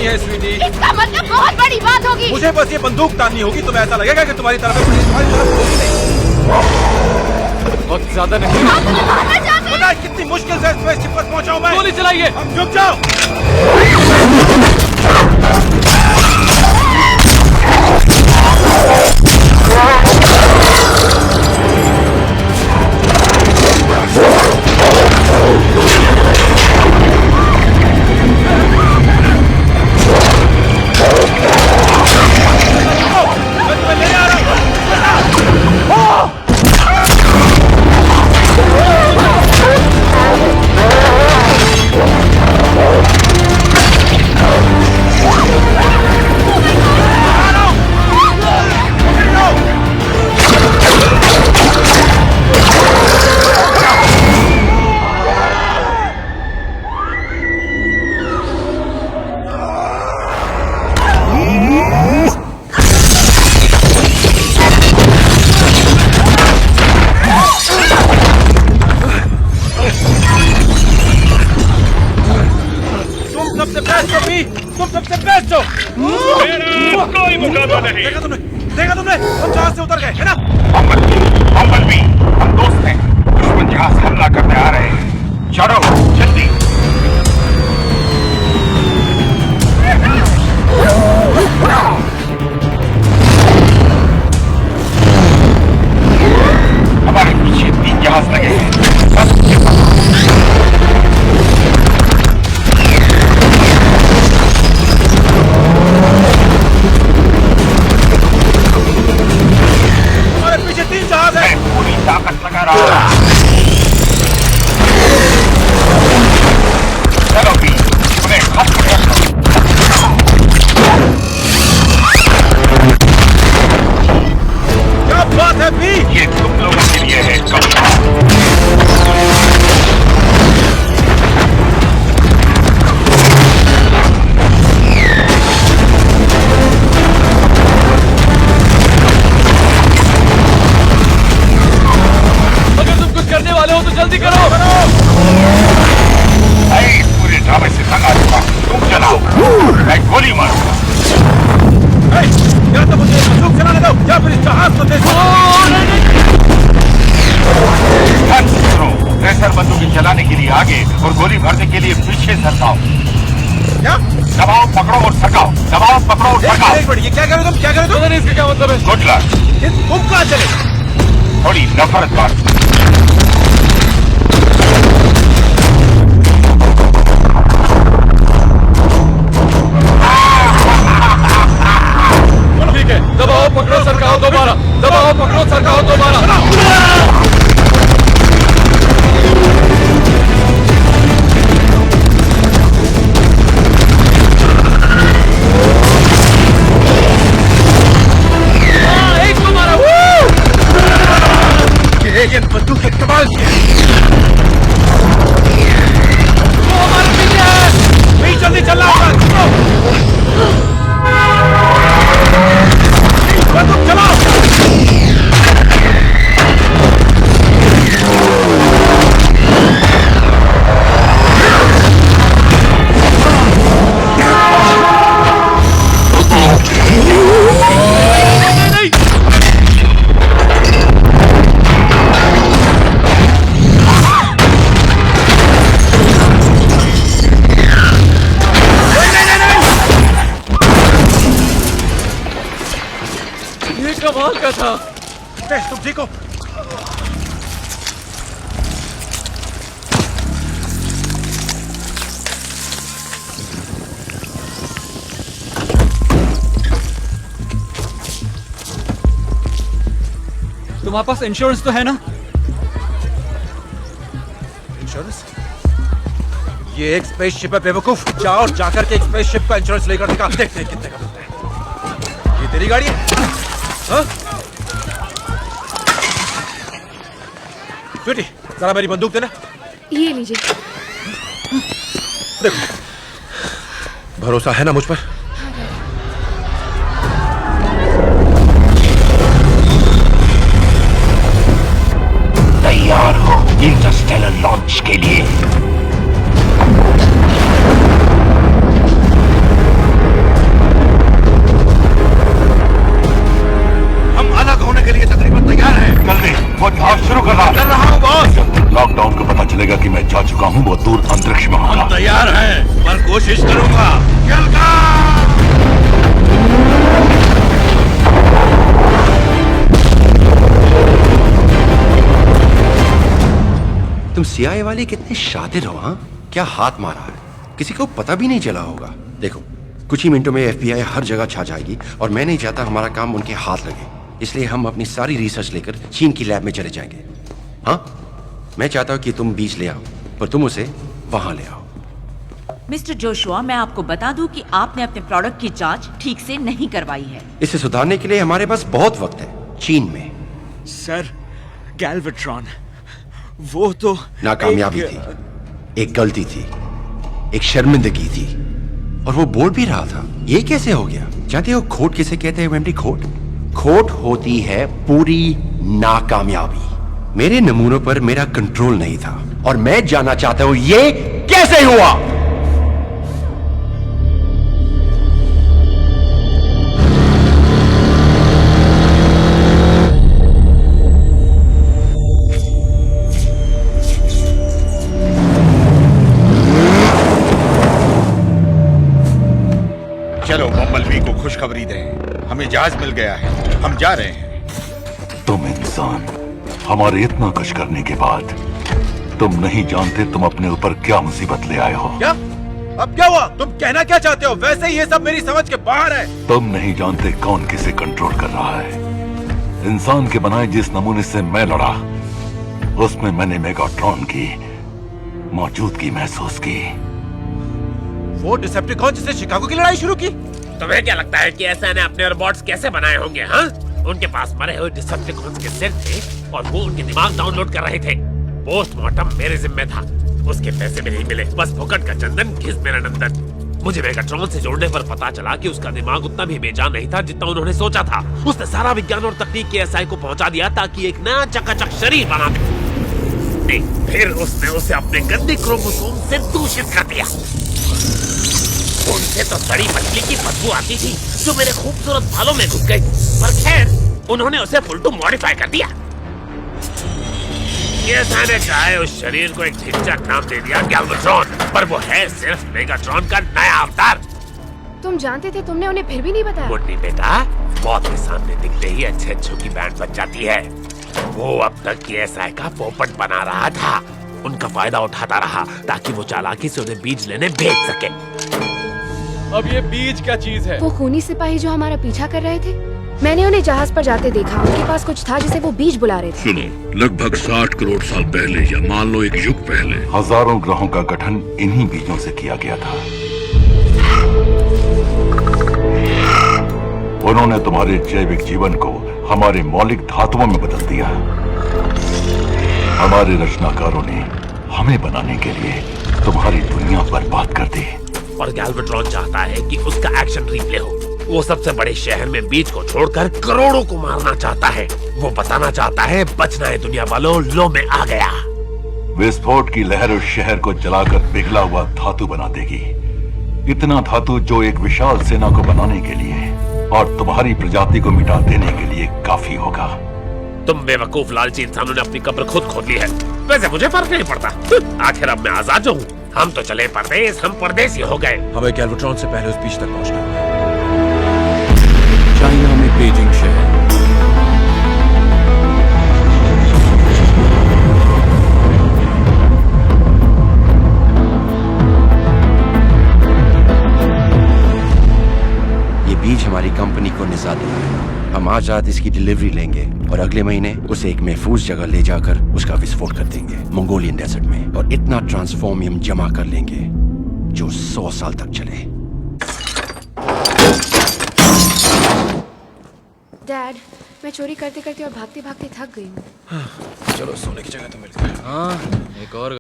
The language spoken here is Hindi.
नहीं है स्वीटी। इसका मतलब बहुत बड़ी बात होगी। मुझे बस ये बंदूक ताननी होगी, तुम्हें ऐसा लगेगा कि तुम्हारी तरफ है, तुम्हारी तरफ होगी नहीं। बहुत ज्यादा नहीं। पता है कितनी मुश्किल से स्पेसशिप पर पहुंचा हूं मैं। गोली चलाइए। अब रुक जाओ। तुम सबसे बेस्ट हो। मेरा कोई मुकाबला नहीं। देखा तुमने हम जहाज से उतर गए है ना। बम्बलबी, हम दोस्त हैं। दुश्मन जहाज हमला करने आ रहे हैं। चढ़ो जल्दी। हमारे पीछे 3 जहाज लगे हैं। हमारे पीछे 3 जहाज हैं। मैं पूरी ताकत लगा रहा हूं। चलो भी, उन्हें खत्म कर दो। क्या बात है भी? ये तुम लोगों के लिए है। अगर तुम कुछ करने वाले हो तो जल्दी करो। इस पूरे ड्रामे से तंग आ चुका। तुम चलाओ, मैं गोली मारूंगा। या तो मुझे बंदूक चलाने दो या फिर इस जहाज को देखो। प्रेशर बंदूकें चलाने के लिए आगे और गोली भरने के लिए पीछे सरकाओ। क्या? दबाओ, पकड़ो और सरकाओ। दबाओ, पकड़ो और सरकाओ। एक मिनट, ये क्या कर रहे हो तुम? क्या कर रहे हो पता नहीं इसका क्या मतलब है। Good luck. तुम कहाँ चले? थोड़ी नफरत बात। ठीक है, दबाओ, पकड़ो, सरकाओ दोबारा। दबाओ, पकड़ो, सरकाओ दोबारा। एक को मारा। ये बंदूक के कमाल की है। वो हमारे पीछे है। भी जल्दी चलना होगा। बंदूक चलाओ। ये कमाल का था। तुम ठीक हो? तुम्हारे पास इंश्योरेंस तो है ना? इंश्योरेंस? ये एक स्पेसशिप है बेवकूफ। जाओ और जाकर के एक स्पेसशिप का इंश्योरेंस लेकर दिखा। देखते हैं कितने का मिलता है। ये तेरी गाड़ी है? हाँ? स्वीटी, जरा मेरी बंदूक देना। ये लीजिए। देखो, भरोसा है ना मुझ पर? तैयार हो इंटरस्टेलर लॉन्च के लिए। CIA वाले कितने शातिर हो, हाँ? क्या हाथ मारा है, किसी को पता भी नहीं चला होगा। देखो, कुछ ही मिनटों में FBI हर जगह छा जाएगी और मैं नहीं चाहता हमारा काम उनके हाथ लगे, इसलिए हम अपनी सारी रिसर्च लेकर चीन की लैब में चले जाएंगे। हाँ, मैं चाहता हूँ कि तुम बीज ले आओ, पर तुम उसे वहां ले आओ। मिस्टर जोशुआ, मैं आपको बता दूं कि आपने अपने प्रोडक्ट की जांच ठीक से नहीं करवाई है। इसे सुधारने के लिए हमारे पास बहुत वक्त है। चीन में सर, गैल्वेट्रॉन वो तो नाकामयाबी थी, एक गलती थी, एक शर्मिंदगी थी, और वो बोल भी रहा था। ये कैसे हो गया? जानते हो खोट किसे कहते हैं मेमरी? खोट होती है पूरी नाकामयाबी। मेरे नमूनों पर मेरा कंट्रोल नहीं था और मैं जानना चाहता हूं ये कैसे हुआ। चलो बम्बलबी को खुशखबरी दें, हमें जहाज मिल गया है, हम जा रहे हैं। तुम इंसान, हमारे इतना कुछ करने के बाद तुम नहीं जानते तुम अपने ऊपर क्या मुसीबत ले आए हो। क्या? अब क्या हुआ? तुम कहना क्या चाहते हो? वैसे ये सब मेरी समझ के बाहर है। तुम नहीं जानते कौन किसे कंट्रोल कर रहा है। इंसान के बनाए जिस नमूने से मैं लड़ा, उसमें मैंने मेगाट्रॉन की मौजूदगी महसूस की। वो डिसेप्टिकॉन जिसने शिकागो की लड़ाई शुरू की? तुम्हें क्या लगता है कि ऐसा ने अपने रोबोट्स कैसे बनाए होंगे? हाँ, उनके पास मरे हुए डिसेप्टिकॉन्स के सेल थे और वो उनके दिमाग डाउनलोड कर रहे थे। पोस्टमार्टम मेरे जिम्मे था, उसके पैसे भी नहीं मिले, बस फुकट का चंदन घिस मेरा नंदन। मुझे मेगाट्रॉन से जोड़ने पर पता चला कि उसका दिमाग उतना भी बेजान नहीं था जितना उन्होंने सोचा था। उसने सारा विज्ञान और तकनीक के SI को पहुंचा दिया ताकि एक नया चकाचक शरीर बना दे। फिर उसने उसे अपने गंदे क्रोमोसोम से दूषित कर दिया। उनसे तो सड़ी मछली की बदबू आती थी जो मेरे खूबसूरत बालों में घुस गई, पर खैर उन्होंने उसे फुल टू मॉडिफाई कर दिया। ये ने चाहे उस शरीर को एक झिझक नाम दे दिया गैल्वेट्रॉन, पर वो है सिर्फ मेगाट्रॉन का नया अवतार। तुम जानते थे, तुमने उन्हें फिर भी नहीं बताया? मुन्नी बेटा, मौत के सामने दिखते ही अच्छे अच्छों की बैंड बच जाती है। वो अब तक की SI का पोपट बना रहा था, उनका फायदा उठाता रहा ताकि वो चालाकी से उन्हें बीज लेने भेज सके। अब ये बीज क्या चीज है? वो खूनी सिपाही जो हमारा पीछा कर रहे थे, मैंने उन्हें जहाज पर जाते देखा। उनके पास कुछ था जिसे वो बीज बुला रहे थे। सुनो, लगभग 60 करोड़ साल पहले या मान लो एक युग पहले हजारों ग्रहों का गठन इन्हीं बीजों से किया गया था। उन्होंने तुम्हारे जैविक जीवन को हमारे मौलिक धातुओं में बदल दिया। हमारे रचनाकारों ने हमें बनाने के लिए तुम्हारी दुनिया बर्बाद कर दी। और गैल्वेट्रॉन चाहता है कि उसका एक्शन रिप्ले हो। वो सबसे बड़े शहर में बीज को छोड़कर करोड़ों को मारना चाहता है। वो बताना चाहता है बचना है दुनिया वालों, लो में आ गया। विस्फोट की लहर उस शहर को जलाकर पिघला हुआ धातु बना देगी। इतना धातु जो एक विशाल सेना को बनाने के लिए और तुम्हारी प्रजाति को मिटा देने के लिए काफी होगा। तुम बेवकूफ लालची इंसानों ने अपनी कब्र खुद खोद ली है। वैसे मुझे फर्क नहीं पड़ता, आखिर अब मैं आजाद जो हूँ। हम तो चले परदेश, हम परदेसी हो गए। हमें गैल्वेट्रॉन से पहले उस बीच तक पहुंचना है। चाइना में बीजिंग शहर। ये बीज हमारी कंपनी को निजात दिया है। हम आज रात इसकी डिलीवरी लेंगे और अगले महीने उसे एक महफूज जगह ले जाकर उसका विस्फोट कर देंगे मंगोलियन डेजर्ट में, और इतना ट्रांसफॉर्मियम जमा कर लेंगे जो 100 साल तक चले। डैड, मैं चोरी करते करते और भागते भागते थक गई हूँ। चलो सोने की जगह तो मिल गई। हाँ, एक और